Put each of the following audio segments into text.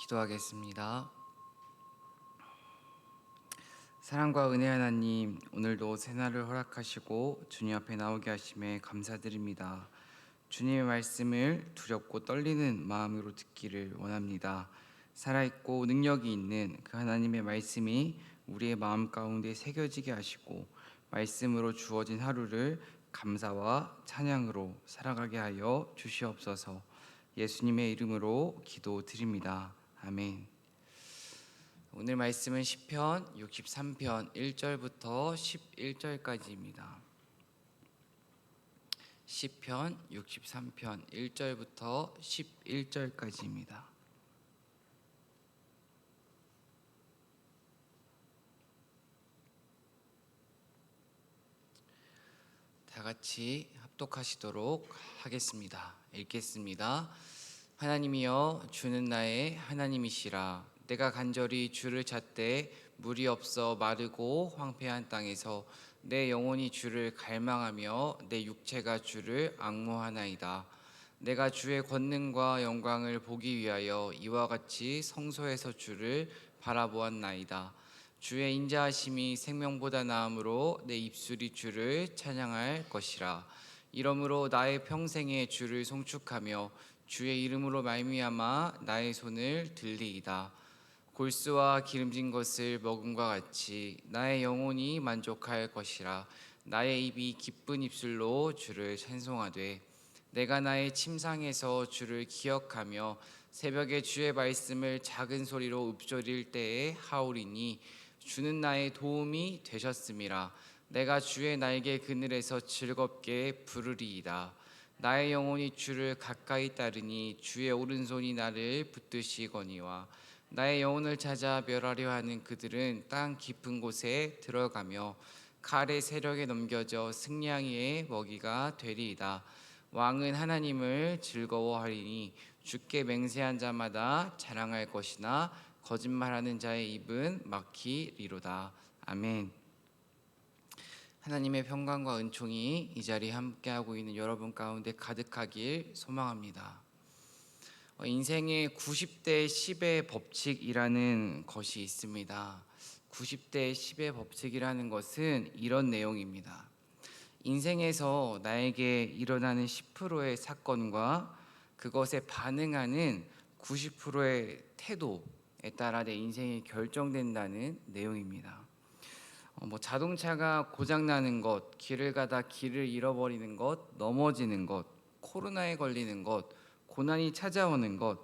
기도하겠습니다. 사랑과 은혜 하나님, 오늘도 새날을 허락하시고 주님 앞에 나오게 하심에 감사드립니다. 주님의 말씀을 두렵고 떨리는 마음으로 듣기를 원합니다. 살아있고 능력이 있는 그 하나님의 말씀이 우리의 마음 가운데 새겨지게 하시고 말씀으로 주어진 하루를 감사와 찬양으로 살아가게 하여 주시옵소서. 예수님의 이름으로 기도드립니다. 아멘. 오늘 말씀은 시편 63편 1절부터 11절까지입니다. 시편 63편 1절부터 11절까지입니다. 다 같이 합독하시도록 하겠습니다. 읽겠습니다. 하나님이여, 주는 나의 하나님이시라. 내가 간절히 주를 찾되 물이 없어 마르고 황폐한 땅에서 내 영혼이 주를 갈망하며 내 육체가 주를 앙모하나이다. 내가 주의 권능과 영광을 보기 위하여 이와 같이 성소에서 주를 바라보았나이다. 주의 인자하심이 생명보다 나음으로 내 입술이 주를 찬양할 것이라. 이러므로 나의 평생에 주를 송축하며 주의 이름으로 말미암아 나의 손을 들리이다. 골수와 기름진 것을 먹음과 같이 나의 영혼이 만족할 것이라. 나의 입이 기쁜 입술로 주를 찬송하되 내가 나의 침상에서 주를 기억하며 새벽에 주의 말씀을 작은 소리로 읊조릴 때에 하오리니 주는 나의 도움이 되셨음이라. 내가 주의 날개 그늘에서 즐겁게 부르리이다. 나의 영혼이 주를 가까이 따르니 주의 오른손이 나를 붙드시거니와. 나의 영혼을 찾아 멸하려 하는 그들은 땅 깊은 곳에 들어가며 칼의 세력에 넘겨져 승냥이의 먹이가 되리이다. 왕은 하나님을 즐거워하리니 주께 맹세한 자마다 자랑할 것이나 거짓말하는 자의 입은 막히리로다. 아멘. 하나님의 평강과 은총이 이 자리에 함께하고 있는 여러분 가운데 가득하길 소망합니다. 인생의 90대 10의 법칙이라는 것이 있습니다. 90대 10의 법칙이라는 것은 이런 내용입니다. 인생에서 나에게 일어나는 10%의 사건과 그것에 반응하는 90%의 태도에 따라 내 인생이 결정된다는 내용입니다. 자동차가 고장나는 것, 길을 가다 길을 잃어버리는 것, 넘어지는 것, 코로나에 걸리는 것, 고난이 찾아오는 것,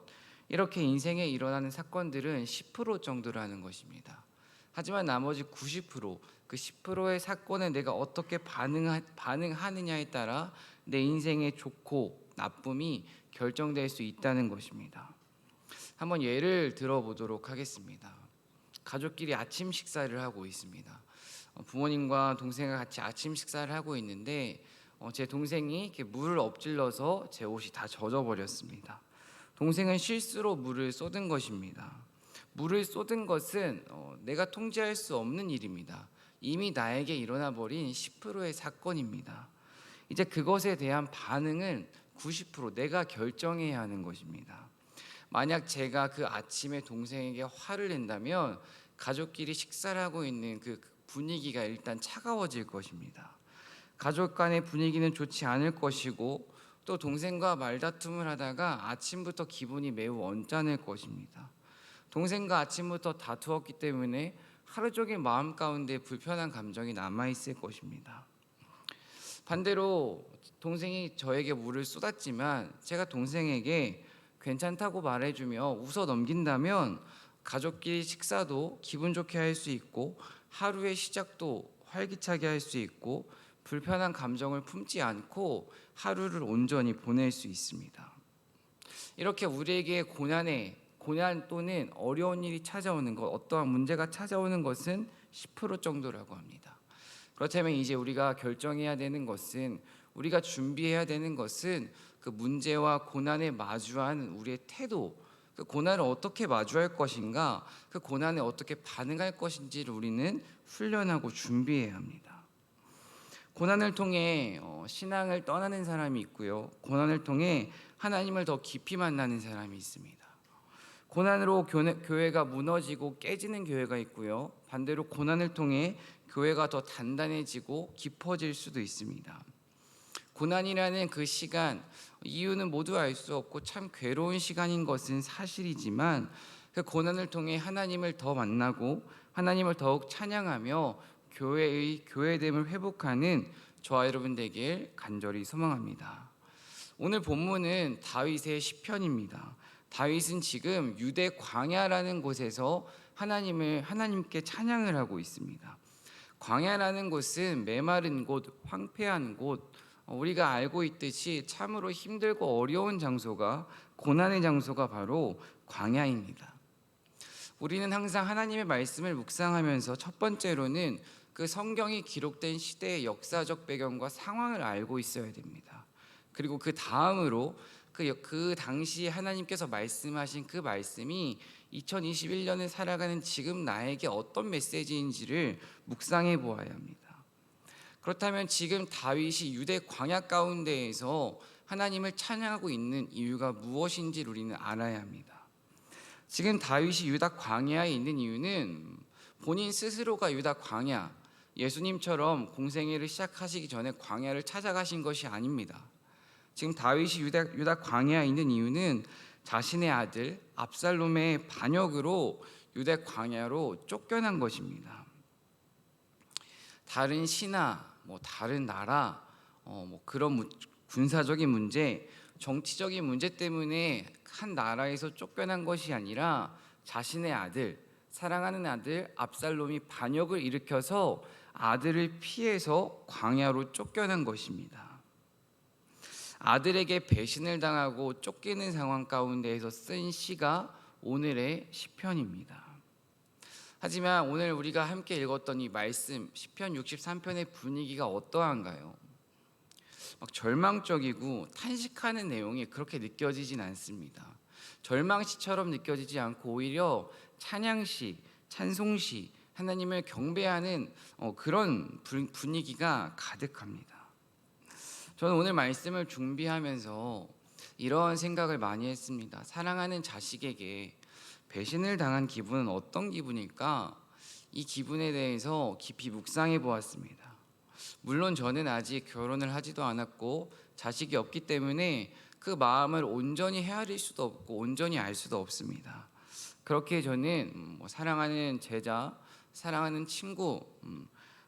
이렇게 인생에 일어나는 사건들은 10% 정도라는 것입니다. 하지만 나머지 90%, 그 10%의 사건에 내가 어떻게 반응하느냐에 따라 내 인생의 좋고 나쁨이 결정될 수 있다는 것입니다. 한번 예를 들어보도록 하겠습니다. 가족끼리 아침 식사를 하고 있습니다. 부모님과 동생과 같이 아침 식사를 하고 있는데 제 동생이 이렇게 물을 엎질러서 제 옷이 다 젖어버렸습니다. 동생은 실수로 물을 쏟은 것입니다. 물을 쏟은 것은 내가 통제할 수 없는 일입니다. 이미 나에게 일어나 버린 10%의 사건입니다. 이제 그것에 대한 반응은 90% 내가 결정해야 하는 것입니다. 만약 제가 그 아침에 동생에게 화를 낸다면 가족끼리 식사를 하고 있는 그 분위기가 일단 차가워질 것입니다. 가족 간의 분위기는 좋지 않을 것이고 또 동생과 말다툼을 하다가 아침부터 기분이 매우 언짢을 것입니다. 동생과 아침부터 다투었기 때문에 하루 종일 마음 가운데 불편한 감정이 남아있을 것입니다. 반대로 동생이 저에게 물을 쏟았지만 제가 동생에게 괜찮다고 말해주며 웃어 넘긴다면 가족끼리 식사도 기분 좋게 할 수 있고 하루의 시작도 활기차게 할 수 있고 불편한 감정을 품지 않고 하루를 온전히 보낼 수 있습니다. 이렇게 우리에게 고난 또는 어려운 일이 찾아오는 것, 어떠한 문제가 찾아오는 것은 10% 정도라고 합니다. 그렇다면 이제 우리가 결정해야 되는 것은, 우리가 준비해야 되는 것은 그 문제와 고난에 마주한 우리의 태도, 그 고난을 어떻게 마주할 것인가, 그 고난에 어떻게 반응할 것인지를 우리는 훈련하고 준비해야 합니다. 고난을 통해 신앙을 떠나는 사람이 있고요, 고난을 통해 하나님을 더 깊이 만나는 사람이 있습니다. 고난으로 교회가 무너지고 깨지는 교회가 있고요. 반대로 고난을 통해 교회가 더 단단해지고 깊어질 수도 있습니다. 고난이라는 그 시간, 이유는 모두 알 수 없고 참 괴로운 시간인 것은 사실이지만 그 고난을 통해 하나님을 더 만나고 하나님을 더욱 찬양하며 교회의 교회됨을 회복하는 저와 여러분 되길 간절히 소망합니다. 오늘 본문은 다윗의 시편입니다. 다윗은 지금 유대 광야라는 곳에서 하나님께 찬양을 하고 있습니다. 광야라는 곳은 메마른 곳, 황폐한 곳, 우리가 알고 있듯이 참으로 힘들고 어려운 장소가, 고난의 장소가 바로 광야입니다. 우리는 항상 하나님의 말씀을 묵상하면서 첫 번째로는 그 성경이 기록된 시대의 역사적 배경과 상황을 알고 있어야 됩니다. 그리고 그 다음으로 그 당시 하나님께서 말씀하신 그 말씀이 2021년을 살아가는 지금 나에게 어떤 메시지인지를 묵상해 보아야 합니다. 그렇다면 지금 다윗이 유대 광야 가운데에서 하나님을 찬양하고 있는 이유가 무엇인지를 우리는 알아야 합니다. 지금 다윗이 유다 광야에 있는 이유는 본인 스스로가 유다 광야, 예수님처럼 공생애를 시작하시기 전에 광야를 찾아가신 것이 아닙니다. 지금 다윗이 유다 광야에 있는 이유는 자신의 아들 압살롬의 반역으로 유대 광야로 쫓겨난 것입니다. 다른 신하, 다른 나라, 그런 군사적인 문제, 정치적인 문제 때문에 한 나라에서 쫓겨난 것이 아니라 자신의 아들, 사랑하는 아들 압살롬이 반역을 일으켜서 아들을 피해서 광야로 쫓겨난 것입니다. 아들에게 배신을 당하고 쫓기는 상황 가운데에서 쓴 시가 오늘의 시편입니다. 하지만 오늘 우리가 함께 읽었던 이 말씀 시편 63편의 분위기가 어떠한가요? 막 절망적이고 탄식하는 내용이 그렇게 느껴지진 않습니다. 절망시처럼 느껴지지 않고 오히려 찬양시, 찬송시, 하나님을 경배하는 그런 분위기가 가득합니다. 저는 오늘 말씀을 준비하면서 이런 생각을 많이 했습니다. 사랑하는 자식에게 배신을 당한 기분은 어떤 기분일까? 이 기분에 대해서 깊이 묵상해 보았습니다. 물론 저는 아직 결혼을 하지도 않았고 자식이 없기 때문에 그 마음을 온전히 헤아릴 수도 없고 온전히 알 수도 없습니다. 그렇게 저는 사랑하는 제자, 사랑하는 친구,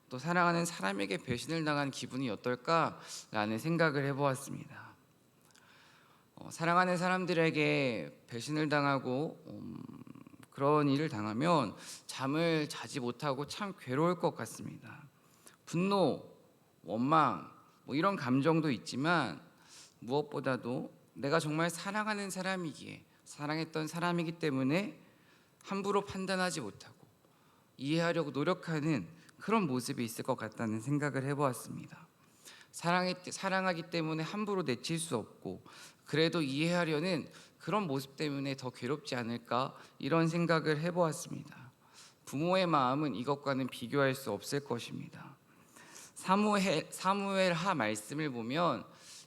또 사랑하는 사람에게 배신을 당한 기분이 어떨까라는 생각을 해보았습니다. 사랑하는 사람들에게 배신을 당하고 그런 일을 당하면 잠을 자지 못하고 참 괴로울 것 같습니다. 분노, 원망 이런 감정도 있지만 무엇보다도 내가 정말 사랑하는 사람이기에 사랑했던 사람이기 때문에 함부로 판단하지 못하고 이해하려고 노력하는 그런 모습이 있을 것 같다는 생각을 해보았습니다. 사랑하기 때문에 함부로 내칠 수 없고 그래도 이해하려는 그런 모습 때문에 더 괴롭지 않을까 이런 생각을 해보았습니다. 부모의 마음은 이것과는 비교할 수 없을 것입니다. 사무엘하 말씀을 보면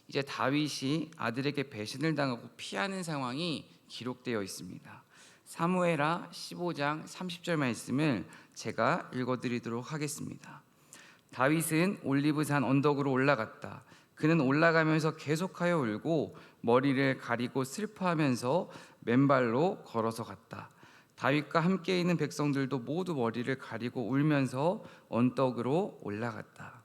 이제 다윗이 아들에게 배신을 당하고 피하는 상황이 기록되어 있습니다. 사무엘하 15장 30절 말씀을 제가 읽어드리도록 하겠습니다. 다윗은 올리브산 언덕으로 올라갔다. 그는 올라가면서 계속하여 울고 머리를 가리고 슬퍼하면서 맨발로 걸어서 갔다. 다윗과 함께 있는 백성들도 모두 머리를 가리고 울면서 언덕으로 올라갔다.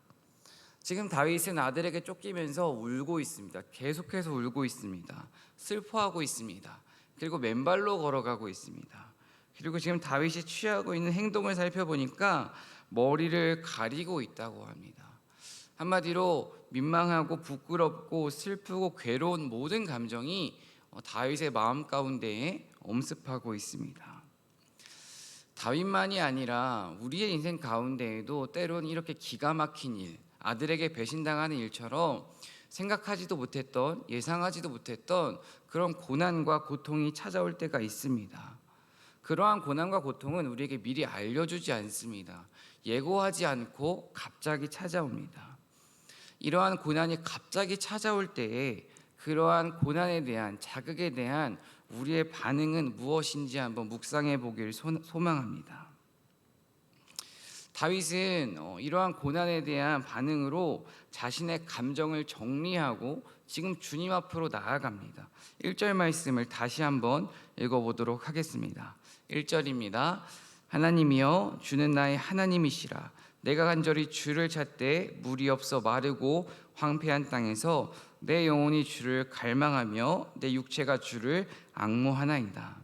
지금 다윗은 아들에게 쫓기면서 울고 있습니다. 계속해서 울고 있습니다. 슬퍼하고 있습니다. 그리고 맨발로 걸어가고 있습니다. 그리고 지금 다윗이 취하고 있는 행동을 살펴보니까 머리를 가리고 있다고 합니다. 한마디로 민망하고 부끄럽고 슬프고 괴로운 모든 감정이 다윗의 마음 가운데에 엄습하고 있습니다. 다윗만이 아니라 우리의 인생 가운데에도 때론 이렇게 기가 막힌 일, 아들에게 배신당하는 일처럼 생각하지도 못했던, 예상하지도 못했던 그런 고난과 고통이 찾아올 때가 있습니다. 그러한 고난과 고통은 우리에게 미리 알려주지 않습니다. 예고하지 않고 갑자기 찾아옵니다. 이러한 고난이 갑자기 찾아올 때에 그러한 고난에 대한, 자극에 대한 우리의 반응은 무엇인지 한번 묵상해 보길 소망합니다. 다윗은 이러한 고난에 대한 반응으로 자신의 감정을 정리하고 지금 주님 앞으로 나아갑니다. 1절 말씀을 다시 한번 읽어보도록 하겠습니다. 1절입니다. 하나님이여 주는 나의 하나님이시라. 내가 간절히 주를 찾되 물이 없어 마르고 황폐한 땅에서 내 영혼이 주를 갈망하며 내 육체가 주를 앙모하나이다.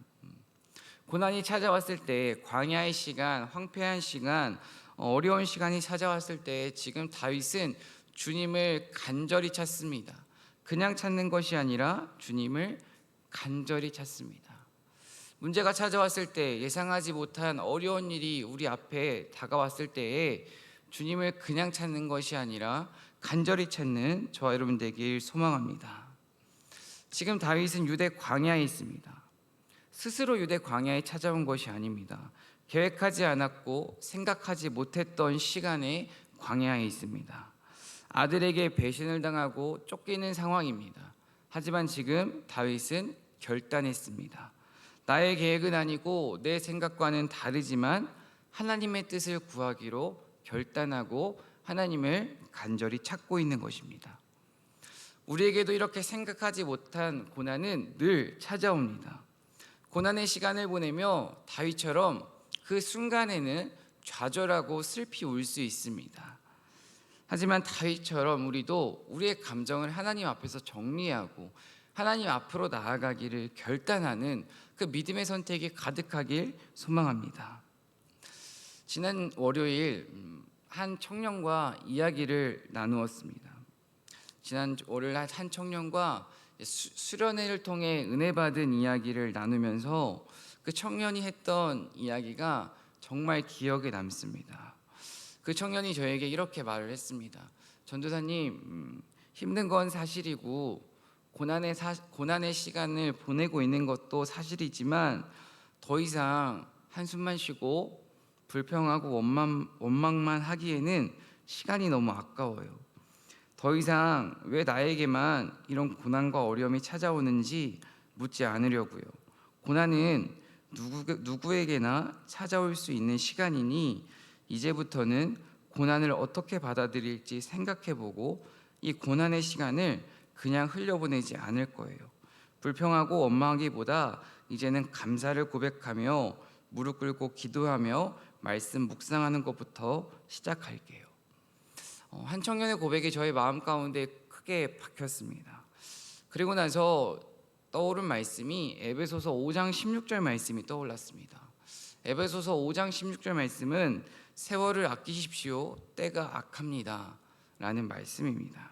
고난이 찾아왔을 때, 광야의 시간, 황폐한 시간, 어려운 시간이 찾아왔을 때 지금 다윗은 주님을 간절히 찾습니다. 그냥 찾는 것이 아니라 주님을 간절히 찾습니다. 문제가 찾아왔을 때, 예상하지 못한 어려운 일이 우리 앞에 다가왔을 때에 주님을 그냥 찾는 것이 아니라 간절히 찾는 저와 여러분 되길 소망합니다. 지금 다윗은 유대 광야에 있습니다. 스스로 유대 광야에 찾아온 것이 아닙니다. 계획하지 않았고 생각하지 못했던 시간에 광야에 있습니다. 아들에게 배신을 당하고 쫓기는 상황입니다. 하지만 지금 다윗은 결단했습니다. 나의 계획은 아니고 내 생각과는 다르지만 하나님의 뜻을 구하기로 결단하고 하나님을 간절히 찾고 있는 것입니다. 우리에게도 이렇게 생각하지 못한 고난은 늘 찾아옵니다. 고난의 시간을 보내며 다윗처럼 그 순간에는 좌절하고 슬피 울 수 있습니다. 하지만 다윗처럼 우리도 우리의 감정을 하나님 앞에서 정리하고 하나님 앞으로 나아가기를 결단하는 그 믿음의 선택이 가득하길 소망합니다. 지난 월요일 한 청년과 이야기를 나누었습니다. 지난 월요일 한 청년과 수련회를 통해 은혜 받은 이야기를 나누면서 그 청년이 했던 이야기가 정말 기억에 남습니다. 그 청년이 저에게 이렇게 말을 했습니다. 전도사님, 힘든 건 사실이고 고난의 시간을 보내고 있는 것도 사실이지만 더 이상 한숨만 쉬고 불평하고 원망만 하기에는 시간이 너무 아까워요. 더 이상 왜 나에게만 이런 고난과 어려움이 찾아오는지 묻지 않으려고요. 고난은 누구에게나 찾아올 수 있는 시간이니 이제부터는 고난을 어떻게 받아들일지 생각해보고 이 고난의 시간을 그냥 흘려보내지 않을 거예요. 불평하고 원망하기보다 이제는 감사를 고백하며 무릎 꿇고 기도하며 말씀 묵상하는 것부터 시작할게요. 한 청년의 고백이 저의 마음 가운데 크게 박혔습니다. 그리고 나서 떠오른 말씀이 에베소서 5장 16절 말씀이 떠올랐습니다. 에베소서 5장 16절 말씀은 세월을 아끼십시오. 때가 악합니다. 라는 말씀입니다.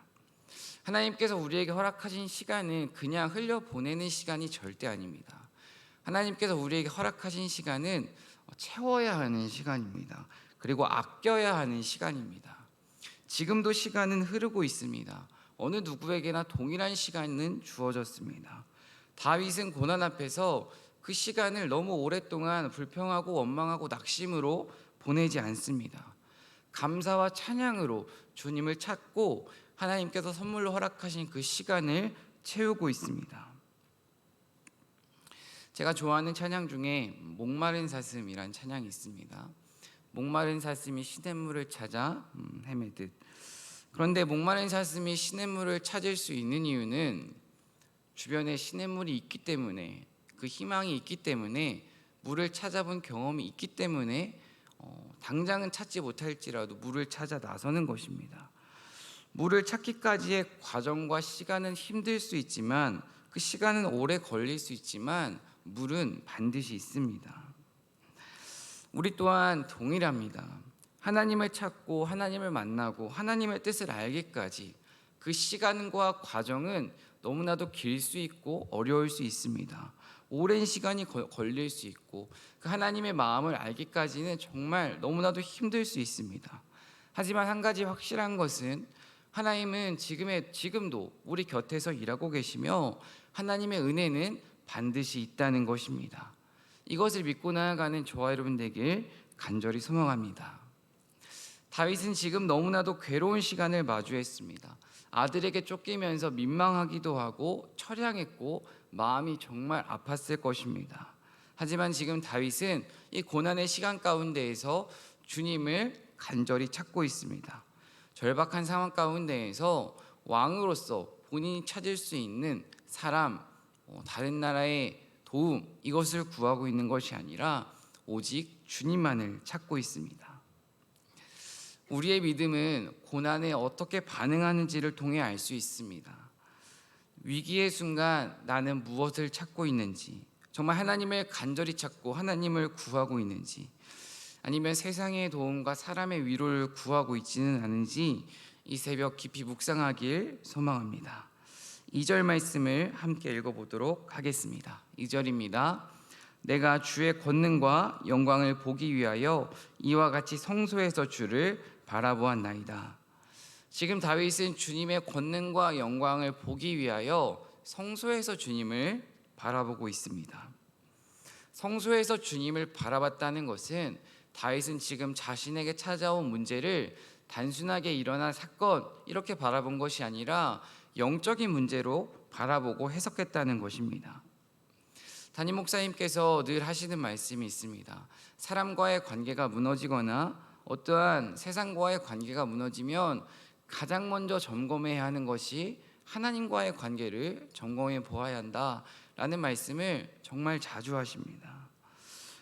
하나님께서 우리에게 허락하신 시간은 그냥 흘려보내는 시간이 절대 아닙니다. 하나님께서 우리에게 허락하신 시간은 채워야 하는 시간입니다. 그리고 아껴야 하는 시간입니다. 지금도 시간은 흐르고 있습니다. 어느 누구에게나 동일한 시간은 주어졌습니다. 다윗은 고난 앞에서 그 시간을 너무 오랫동안 불평하고 원망하고 낙심으로 보내지 않습니다. 감사와 찬양으로 주님을 찾고 하나님께서 선물로 허락하신 그 시간을 채우고 있습니다. 제가 좋아하는 찬양 중에 목마른 사슴이란 찬양이 있습니다. 목마른 사슴이 시냇물을 찾아 헤매듯. 그런데 목마른 사슴이 시냇물을 찾을 수 있는 이유는 주변에 시냇물이 있기 때문에, 그 희망이 있기 때문에, 물을 찾아본 경험이 있기 때문에 당장은 찾지 못할지라도 물을 찾아 나서는 것입니다. 물을 찾기까지의 과정과 시간은 힘들 수 있지만, 그 시간은 오래 걸릴 수 있지만 물은 반드시 있습니다. 우리 또한 동일합니다. 하나님을 찾고 하나님을 만나고 하나님의 뜻을 알기까지 그 시간과 과정은 너무나도 길 수 있고 어려울 수 있습니다. 오랜 시간이 걸릴 수 있고 그 하나님의 마음을 알기까지는 정말 너무나도 힘들 수 있습니다. 하지만 한 가지 확실한 것은 하나님은 지금도 우리 곁에서 일하고 계시며 하나님의 은혜는 반드시 있다는 것입니다. 이것을 믿고 나아가는 저와 여러분 되길 간절히 소망합니다. 다윗은 지금 너무나도 괴로운 시간을 마주했습니다. 아들에게 쫓기면서 민망하기도 하고 처량했고 마음이 정말 아팠을 것입니다. 하지만 지금 다윗은 이 고난의 시간 가운데에서 주님을 간절히 찾고 있습니다. 절박한 상황 가운데에서 왕으로서 본인이 찾을 수 있는 사람, 다른 나라의 도움, 이것을 구하고 있는 것이 아니라 오직 주님만을 찾고 있습니다. 우리의 믿음은 고난에 어떻게 반응하는지를 통해 알 수 있습니다. 위기의 순간 나는 무엇을 찾고 있는지, 정말 하나님을 간절히 찾고 하나님을 구하고 있는지, 아니면 세상의 도움과 사람의 위로를 구하고 있지는 않은지 이 새벽 깊이 묵상하길 소망합니다. 2절 말씀을 함께 읽어보도록 하겠습니다. 2절입니다. 내가 주의 권능과 영광을 보기 위하여 이와 같이 성소에서 주를 바라보았나이다. 지금 다윗은 주님의 권능과 영광을 보기 위하여 성소에서 주님을 바라보고 있습니다. 성소에서 주님을 바라봤다는 것은 다윗은 지금 자신에게 찾아온 문제를 단순하게 일어난 사건 이렇게 바라본 것이 아니라 영적인 문제로 바라보고 해석했다는 것입니다. 담임 목사님께서 늘 하시는 말씀이 있습니다. 사람과의 관계가 무너지거나 어떠한 세상과의 관계가 무너지면 가장 먼저 점검해야 하는 것이 하나님과의 관계를 점검해 보아야 한다라는 말씀을 정말 자주 하십니다.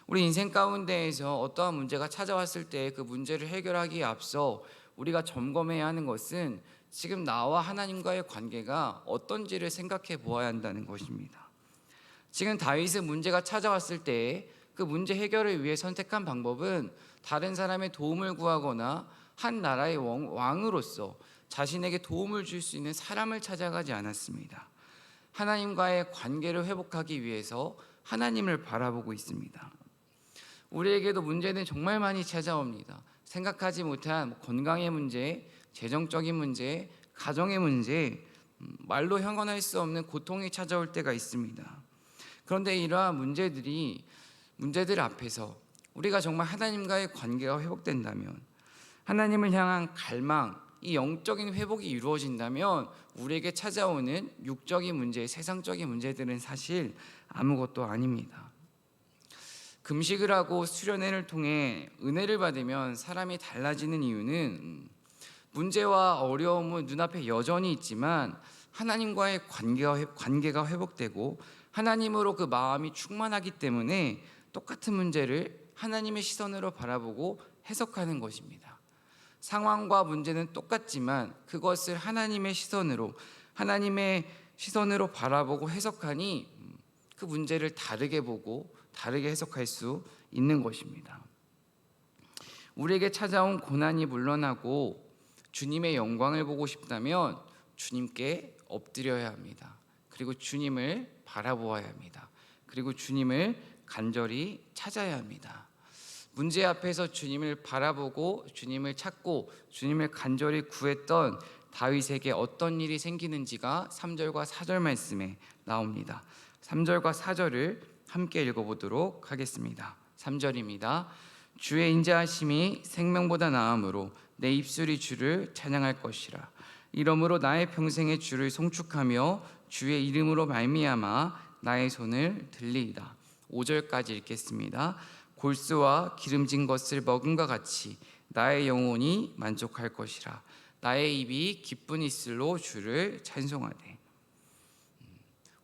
우리 인생 가운데에서 어떠한 문제가 찾아왔을 때 그 문제를 해결하기에 앞서 우리가 점검해야 하는 것은 지금 나와 하나님과의 관계가 어떤지를 생각해 보아야 한다는 것입니다. 지금 다윗은 문제가 찾아왔을 때 그 문제 해결을 위해 선택한 방법은 다른 사람의 도움을 구하거나 한 나라의 왕으로서 자신에게 도움을 줄 수 있는 사람을 찾아가지 않았습니다. 하나님과의 관계를 회복하기 위해서 하나님을 바라보고 있습니다. 우리에게도 문제는 정말 많이 찾아옵니다. 생각하지 못한 건강의 문제, 재정적인 문제, 가정의 문제, 말로 형언할 수 없는 고통이 찾아올 때가 있습니다. 그런데 이러한 문제들 앞에서 우리가 정말 하나님과의 관계가 회복된다면, 하나님을 향한 갈망, 이 영적인 회복이 이루어진다면 우리에게 찾아오는 육적인 문제, 세상적인 문제들은 사실 아무것도 아닙니다. 금식을 하고 수련회를 통해 은혜를 받으면 사람이 달라지는 이유는 문제와 어려움은 눈앞에 여전히 있지만 하나님과의 관계가 회복되고 하나님으로 그 마음이 충만하기 때문에 똑같은 문제를 하나님의 시선으로 바라보고 해석하는 것입니다. 상황과 문제는 똑같지만 그것을 하나님의 시선으로 바라보고 해석하니 그 문제를 다르게 보고 다르게 해석할 수 있는 것입니다. 우리에게 찾아온 고난이 물러나고 주님의 영광을 보고 싶다면 주님께 엎드려야 합니다. 그리고 주님을 바라보아야 합니다. 그리고 주님을 간절히 찾아야 합니다. 문제 앞에서 주님을 바라보고 주님을 찾고 주님을 간절히 구했던 다윗에게 어떤 일이 생기는지가 3절과 4절 말씀에 나옵니다. 3절과 4절을 함께 읽어보도록 하겠습니다. 3절입니다. 주의 인자하심이 생명보다 나음으로 내 입술이 주를 찬양할 것이라. 이러므로 나의 평생에 주를 송축하며 주의 이름으로 말미암아 나의 손을 들리이다. 5절까지 읽겠습니다. 골수와 기름진 것을 먹음과 같이 나의 영혼이 만족할 것이라. 나의 입이 기쁜 입술로 주를 찬송하되.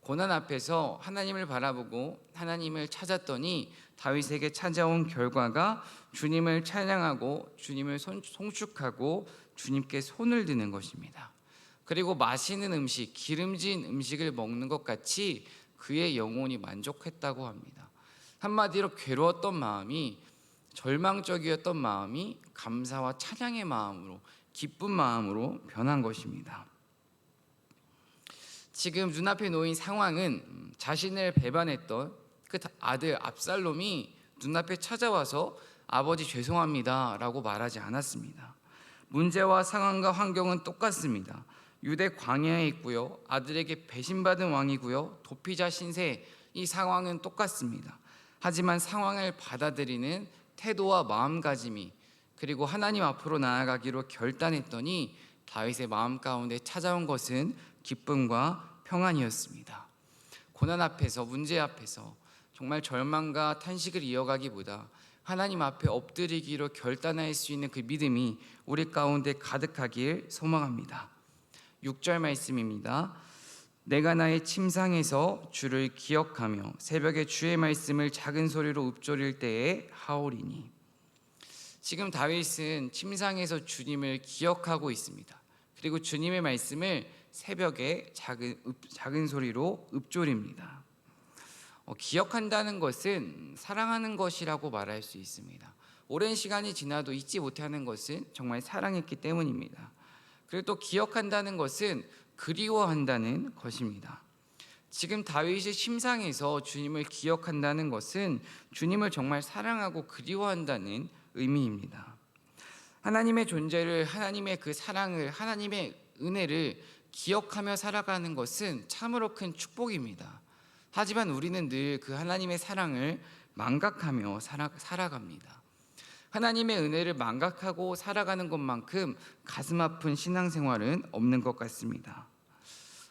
고난 앞에서 하나님을 바라보고 하나님을 찾았더니 다윗에게 찾아온 결과가 주님을 찬양하고 주님을 송축하고 주님께 손을 드는 것입니다. 그리고 맛있는 음식, 기름진 음식을 먹는 것 같이 그의 영혼이 만족했다고 합니다. 한마디로 괴로웠던 마음이, 절망적이었던 마음이 감사와 찬양의 마음으로, 기쁜 마음으로 변한 것입니다. 지금 눈앞에 놓인 상황은 자신을 배반했던 그 아들 압살롬이 눈앞에 찾아와서 아버지 죄송합니다 라고 말하지 않았습니다. 문제와 상황과 환경은 똑같습니다. 유대 광야에 있고요, 아들에게 배신받은 왕이고요, 도피자 신세, 이 상황은 똑같습니다. 하지만 상황을 받아들이는 태도와 마음가짐이, 그리고 하나님 앞으로 나아가기로 결단했더니 다윗의 마음 가운데 찾아온 것은 기쁨과 평안이었습니다. 고난 앞에서, 문제 앞에서 정말 절망과 탄식을 이어가기보다 하나님 앞에 엎드리기로 결단할 수 있는 그 믿음이 우리 가운데 가득하길 소망합니다. 6절 말씀입니다. 내가 나의 침상에서 주를 기억하며 새벽에 주의 말씀을 작은 소리로 읊조릴 때에 하오리니. 지금 다윗은 침상에서 주님을 기억하고 있습니다. 그리고 주님의 말씀을 새벽에 작은 소리로 읊조립니다. 기억한다는 것은 사랑하는 것이라고 말할 수 있습니다. 오랜 시간이 지나도 잊지 못하는 것은 정말 사랑했기 때문입니다. 그리고 또 기억한다는 것은 그리워한다는 것입니다. 지금 다윗이 침상에서 주님을 기억한다는 것은 주님을 정말 사랑하고 그리워한다는 의미입니다. 하나님의 존재를, 하나님의 그 사랑을, 하나님의 은혜를 기억하며 살아가는 것은 참으로 큰 축복입니다. 하지만 우리는 늘 그 하나님의 사랑을 망각하며 살아갑니다. 하나님의 은혜를 망각하고 살아가는 것만큼 가슴 아픈 신앙생활은 없는 것 같습니다.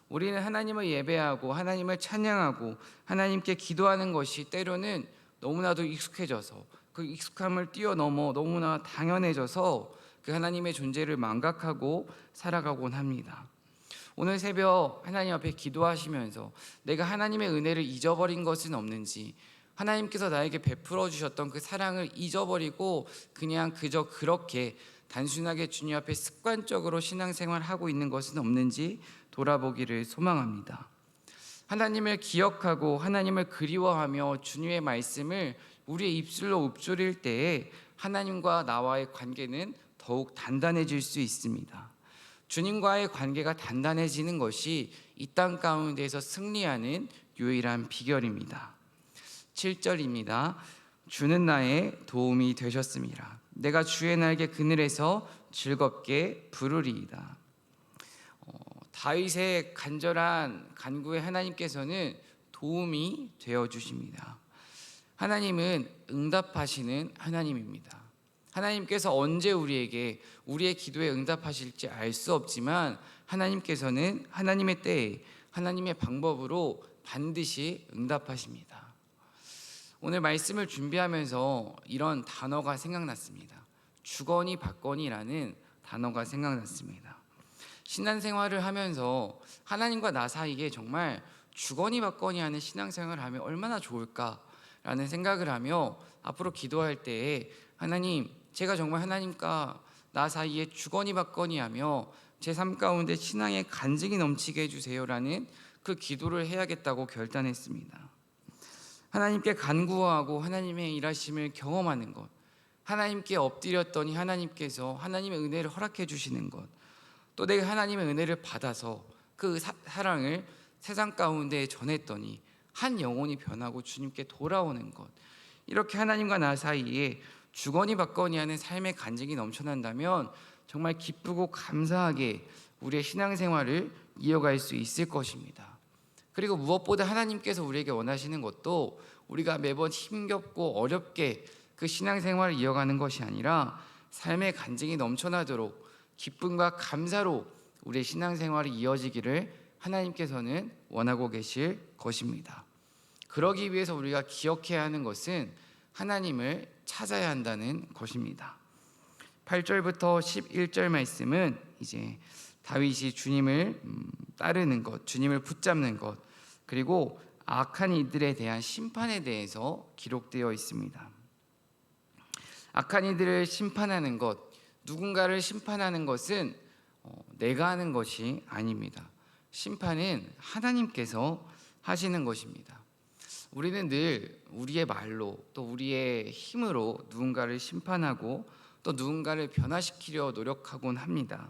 우리는 하나님을 예배하고 하나님을 찬양하고 하나님께 기도하는 것이 때로는 너무나도 익숙해져서 그 익숙함을 뛰어넘어 너무나 당연해져서 그 하나님의 존재를 망각하고 살아가곤 합니다. 오늘 새벽 하나님 앞에 기도하시면서 내가 하나님의 은혜를 잊어버린 것은 없는지, 하나님께서 나에게 베풀어 주셨던 그 사랑을 잊어버리고 그냥 그저 그렇게 단순하게 주님 앞에 습관적으로 신앙생활하고 있는 것은 없는지 돌아보기를 소망합니다. 하나님을 기억하고 하나님을 그리워하며 주님의 말씀을 우리의 입술로 읊조릴 때에 하나님과 나와의 관계는 더욱 단단해질 수 있습니다. 주님과의 관계가 단단해지는 것이 이 땅 가운데에서 승리하는 유일한 비결입니다. 7절입니다. 주는 나의 도움이 되셨음이라. 내가 주의 날개 그늘에서 즐겁게 부르리이다. 다윗의 간절한 간구에 하나님께서는 도움이 되어 주십니다. 하나님은 응답하시는 하나님입니다. 하나님께서 언제 우리에게 우리의 기도에 응답하실지 알 수 없지만 하나님께서는 하나님의 때에 하나님의 방법으로 반드시 응답하십니다. 오늘 말씀을 준비하면서 이런 단어가 생각났습니다. 주거니 받거니라는 단어가 생각났습니다. 신앙생활을 하면서 하나님과 나 사이에 정말 주거니 받거니 하는 신앙생활을 하면 얼마나 좋을까라는 생각을 하며 앞으로 기도할 때에 하나님, 제가 정말 하나님과 나 사이에 주거니 받거니 하며 제 삶 가운데 신앙의 간증이 넘치게 해주세요라는 그 기도를 해야겠다고 결단했습니다. 하나님께 간구하고 하나님의 일하심을 경험하는 것, 하나님께 엎드렸더니 하나님께서 하나님의 은혜를 허락해 주시는 것, 또 내가 하나님의 은혜를 받아서 그 사랑을 세상 가운데 전했더니 한 영혼이 변하고 주님께 돌아오는 것, 이렇게 하나님과 나 사이에 주거니 받거니 하는 삶의 간증이 넘쳐난다면 정말 기쁘고 감사하게 우리의 신앙생활을 이어갈 수 있을 것입니다. 그리고 무엇보다 하나님께서 우리에게 원하시는 것도 우리가 매번 힘겹고 어렵게 그 신앙생활을 이어가는 것이 아니라 삶의 간증이 넘쳐나도록 기쁨과 감사로 우리의 신앙생활이 이어지기를 하나님께서는 원하고 계실 것입니다. 그러기 위해서 우리가 기억해야 하는 것은 하나님을 찾아야 한다는 것입니다. 8절부터 11절 말씀은 이제 다윗이 주님을 따르는 것, 주님을 붙잡는 것, 그리고 악한 이들에 대한 심판에 대해서 기록되어 있습니다. 악한 이들을 심판하는 것, 누군가를 심판하는 것은 내가 하는 것이 아닙니다. 심판은 하나님께서 하시는 것입니다. 우리는 늘 우리의 말로 또 우리의 힘으로 누군가를 심판하고 또 누군가를 변화시키려 노력하곤 합니다.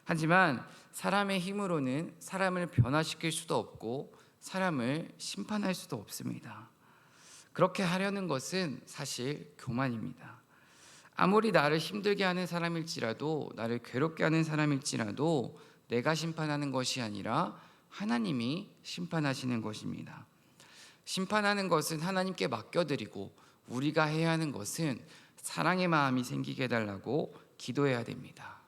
하지만 사람의 힘으로는 사람을 변화시킬 수도 없고 사람을 심판할 수도 없습니다. 그렇게 하려는 것은 사실 교만입니다. 아무리 나를 힘들게 하는 사람일지라도, 나를 괴롭게 하는 사람일지라도 내가 심판하는 것이 아니라 하나님이 심판하시는 것입니다. 심판하는 것은 하나님께 맡겨드리고 우리가 해야 하는 것은 사랑의 마음이 생기게 해달라고 기도해야 됩니다.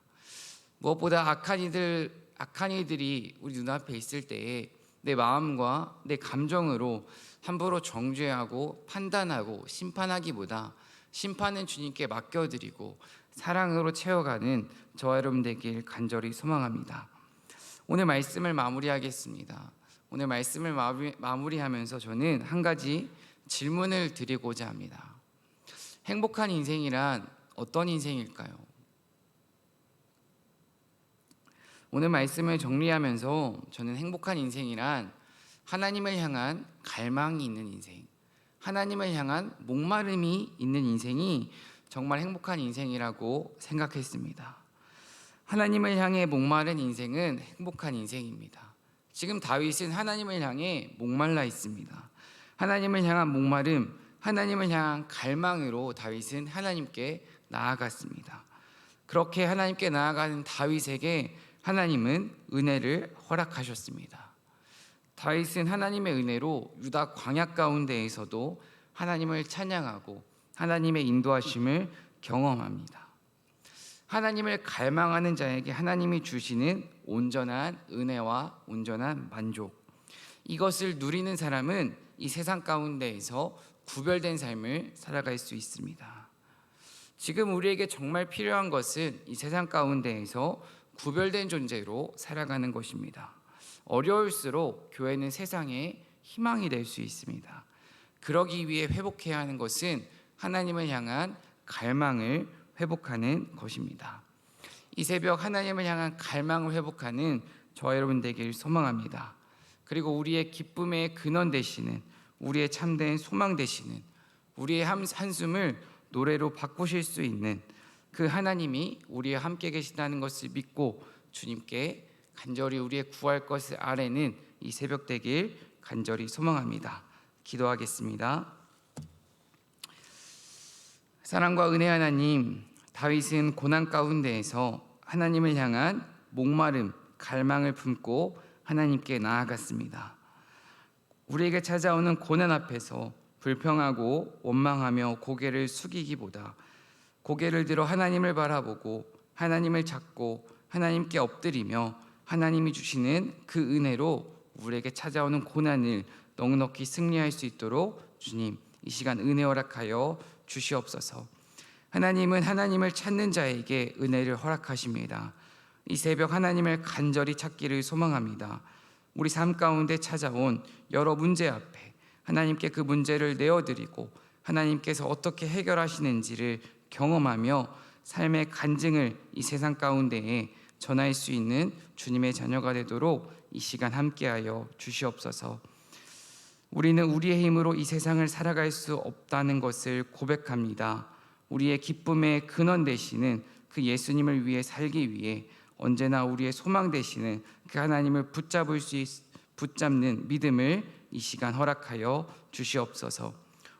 무엇보다 악한 이들이 우리 눈앞에 있을 때에 내 마음과 내 감정으로 함부로 정죄하고 판단하고 심판하기보다 심판은 주님께 맡겨드리고 사랑으로 채워가는 저와 여러분 되길 간절히 소망합니다. 오늘 말씀을 마무리하겠습니다. 오늘 말씀을 마무리하면서 저는 한 가지 질문을 드리고자 합니다. 행복한 인생이란 어떤 인생일까요? 오늘 말씀을 정리하면서 저는 행복한 인생이란 하나님을 향한 갈망이 있는 인생, 하나님을 향한 목마름이 있는 인생이 정말 행복한 인생이라고 생각했습니다. 하나님을 향해 목마른 인생은 행복한 인생입니다. 지금 다윗은 하나님을 향해 목말라 있습니다. 하나님을 향한 목마름, 하나님을 향한 갈망으로 다윗은 하나님께 나아갔습니다. 그렇게 하나님께 나아가는 다윗에게 하나님은 은혜를 허락하셨습니다. 다윗은 하나님의 은혜로 유다 광야 가운데에서도 하나님을 찬양하고 하나님의 인도하심을 경험합니다. 하나님을 갈망하는 자에게 하나님이 주시는 온전한 은혜와 온전한 만족, 이것을 누리는 사람은 이 세상 가운데에서 구별된 삶을 살아갈 수 있습니다. 지금 우리에게 정말 필요한 것은 이 세상 가운데에서 구별된 존재로 살아가는 것입니다. 어려울수록 교회는 세상에 희망이 될 수 있습니다. 그러기 위해 회복해야 하는 것은 하나님을 향한 갈망을 회복하는 것입니다. 이 새벽 하나님을 향한 갈망을 회복하는 저와 여러분 되기를 소망합니다. 그리고 우리의 기쁨의 근원 되시는, 우리의 참된 소망 되시는, 우리의 한숨을 노래로 바꾸실 수 있는 그 하나님이 우리와 함께 계시다는 것을 믿고 주님께 간절히 우리의 구할 것을 아뢰는 이 새벽 되길 간절히 소망합니다. 기도하겠습니다. 사랑과 은혜 하나님, 다윗은 고난 가운데에서 하나님을 향한 목마름, 갈망을 품고 하나님께 나아갔습니다. 우리에게 찾아오는 고난 앞에서 불평하고 원망하며 고개를 숙이기보다 고개를 들어 하나님을 바라보고 하나님을 찾고 하나님께 엎드리며 하나님이 주시는 그 은혜로 우리에게 찾아오는 고난을 넉넉히 승리할 수 있도록 주님 이 시간 은혜 허락하여 주시옵소서. 하나님은 하나님을 찾는 자에게 은혜를 허락하십니다. 이 새벽 하나님을 간절히 찾기를 소망합니다. 우리 삶 가운데 찾아온 여러 문제 앞에 하나님께 그 문제를 내어드리고 하나님께서 어떻게 해결하시는지를 경험하며 삶의 간증을 이 세상 가운데에 전할 수 있는 주님의 자녀가 되도록 이 시간 함께하여 주시옵소서. 우리는 우리의 힘으로 이 세상을 살아갈 수 없다는 것을 고백합니다. 우리의 기쁨의 근원 되시는 그 예수님을 위해 살기 위해 언제나 우리의 소망 되시는 그 하나님을 붙잡는 믿음을 이 시간 허락하여 주시옵소서.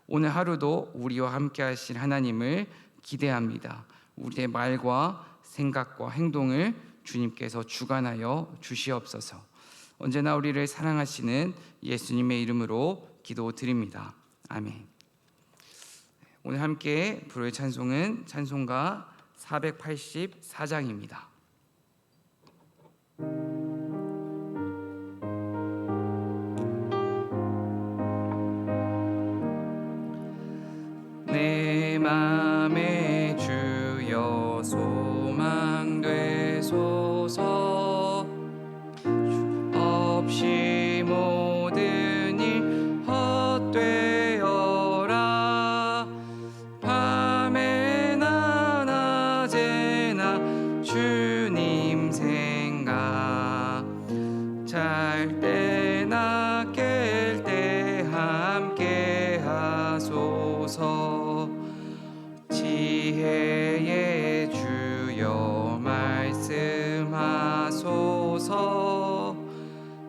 오늘 하루도 우리와 함께 하실 하나님을 기대합니다. 우리의 말과 생각과 행동을 주님께서 주관하여 주시옵소서. 언제나 우리를 사랑하시는 예수님의 이름으로 기도드립니다. 아멘. 오늘 함께 부를 찬송은 찬송가 484장입니다. 내 맘에 주여 소망 되소서. 없이 모든 일 헛되어라. 밤에나 낮에나 주님 생각, 잘 때나 깰 때 함께 하소서. 지혜의 주여 말씀하소서.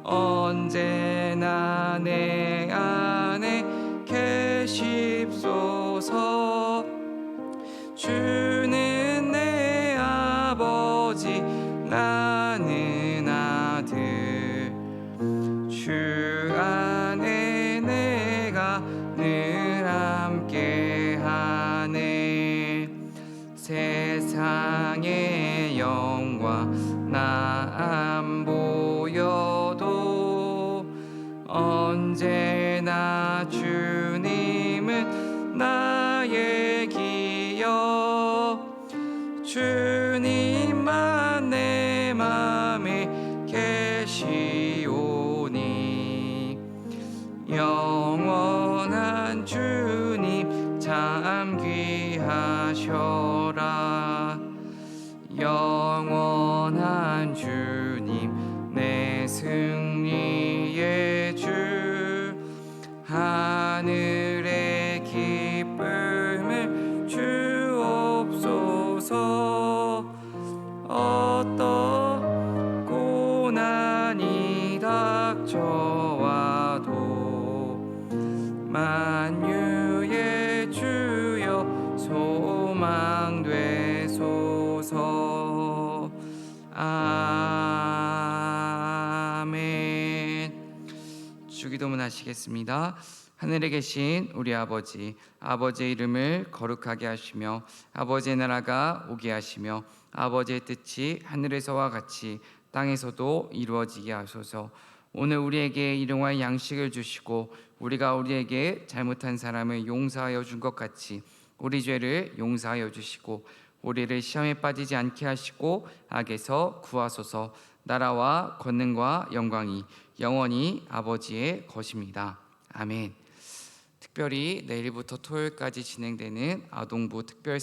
언제나 내 안에 계십소서. 주는 내 아버지, 나는 아들. 주 안에 내가 늘 함께하네. 세상의 영광 언제나 주님은 나의 기여 주님만 내 맘에 계시오니 영원한 주님 참 귀하셔라 영원한 주님 내 승리의 주 하늘의 기쁨을 주옵소서 어떤 고난이 닥쳐와도 만유의 주여 소망되소서 아멘. 주기도문 하시겠습니다. 하늘에 계신 우리 아버지, 아버지의 이름을 거룩하게 하시며 아버지의 나라가 오게 하시며 아버지의 뜻이 하늘에서와 같이 땅에서도 이루어지게 하소서. 오늘 우리에게 일용할 양식을 주시고 우리가 우리에게 잘못한 사람을 용서하여 준 것 같이 우리 죄를 용서하여 주시고 우리를 시험에 빠지지 않게 하시고 악에서 구하소서. 나라와 권능과 영광이 영원히 아버지의 것입니다. 아멘. 특별히 내일부터 토요일까지 진행되는 아동부 특별